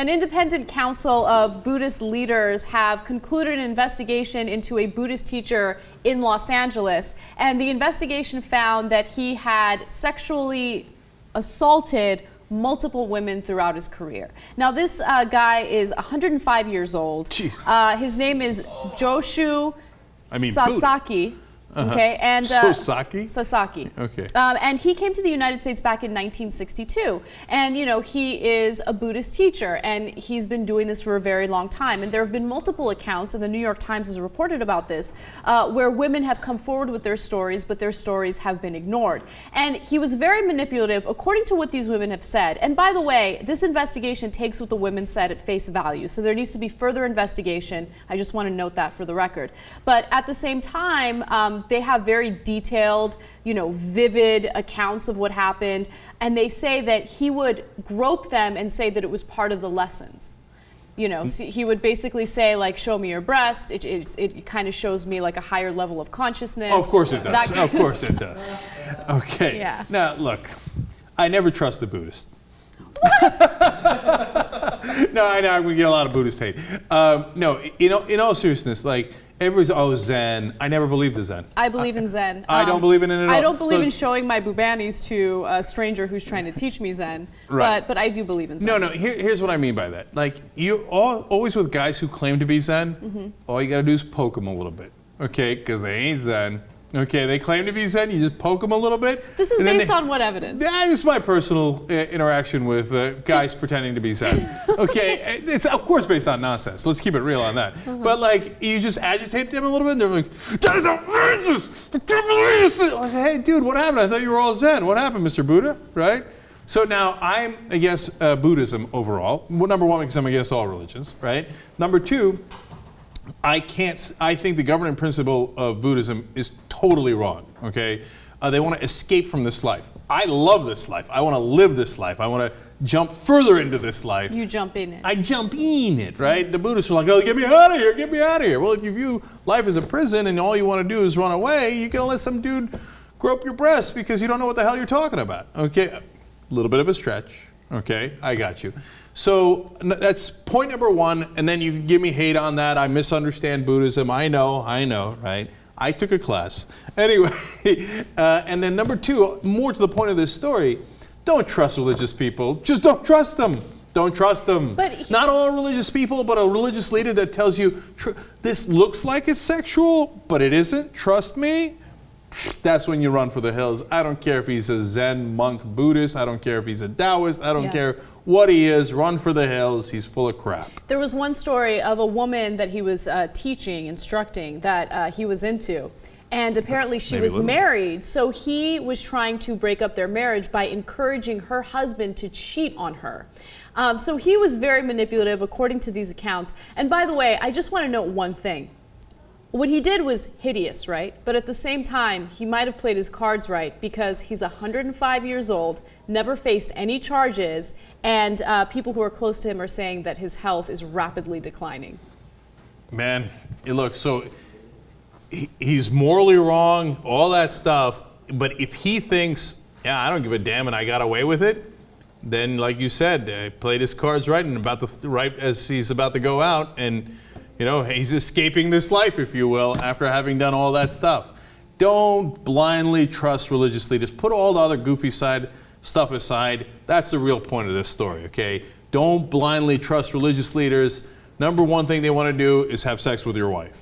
An independent council of Buddhist leaders have concluded an investigation into a Buddhist teacher in Los Angeles, and the investigation found that he had sexually assaulted multiple women throughout his career. Now, this guy is 105 years old. Jeez. His name is Joshu Sasaki. Okay, and Sasaki. Okay. And he came to the United States back in 1962, and he is a Buddhist teacher, and he's been doing this for a very long time. And there have been multiple accounts, and the New York Times has reported about this, where women have come forward with their stories, but their stories have been ignored. And he was very manipulative, according to what these women have said. And by the way, this investigation takes what the women said at face value, so there needs to be further investigation. I just want to note that for the record. But at the same time, they have very detailed, vivid accounts of what happened, and they say that he would grope them and say that it was part of the lessons. So he would basically say, like, show me your breast. It kind of shows me like a higher level of consciousness. Oh, of course it does. Of course it does. Okay. Yeah. Now, look, I never trust a Buddhist. What? No, I know we get a lot of Buddhist hate. No, in all seriousness, like, everybody's, Zen. I never believed in Zen. I believe in Zen. I don't believe in it at all. I don't believe in showing my bubanis to a stranger who's trying to teach me Zen. Right. But I do believe in Zen. No. Here's what I mean by that. Like, always with guys who claim to be Zen, all you gotta do is poke them a little bit, okay? Because they ain't Zen. Okay, they claim to be Zen. You just poke them a little bit. This is based on what evidence? That is my personal interaction with guys pretending to be Zen. Okay, it's of course based on nonsense. Let's keep it real on that. But like, you just agitate them a little bit, and they're like, "That is outrageous! I can't believe this!" Like, hey, dude, what happened? I thought you were all Zen. What happened, Mr. Buddha? Right? So now I'm against Buddhism overall. Well, number one, because I'm against all religions. Right? Number two, I think the governing principle of Buddhism is totally wrong, okay? They want to escape from this life. I love this life. I want to live this life. I want to jump further into this life. You jump in it. I jump in it, right? The Buddhists are like, oh, get me out of here, get me out of here. Well, if you view life as a prison and all you want to do is run away, you're going to let some dude grope your breast because you don't know what the hell you're talking about, okay? A little bit of a stretch, okay? I got you. So that's point number one, and then you can give me hate on that. I misunderstand Buddhism. I know, right? I took a class. Anyway, and then number two, more to the point of this story, don't trust religious people. Just don't trust them. Don't trust them. Not all religious people, but a religious leader that tells you, this looks like it's sexual, but it isn't. Trust me. That's when you run for the hills. I don't care if he's a Zen monk Buddhist. I don't care if he's a Taoist. I don't care what he is. Run for the hills. He's full of crap. There was one story of a woman that he was instructing, that he was into. And apparently she was married, so he was trying to break up their marriage by encouraging her husband to cheat on her. So he was very manipulative, according to these accounts. And by the way, I just want to note one thing. What he did was hideous, right? But at the same time, he might have played his cards right, because he's 105 years old, never faced any charges, and people who are close to him are saying that his health is rapidly declining. Man, look, so he's morally wrong, all that stuff, but if he thinks, I don't give a damn and I got away with it, then like you said, played his cards right, and right as he's about to go out, and he's escaping this life, if you will, after having done all that stuff. Don't blindly trust religious leaders. Put all the other goofy stuff aside. That's the real point of this story, okay? Don't blindly trust religious leaders. Number one thing they want to do is have sex with your wife.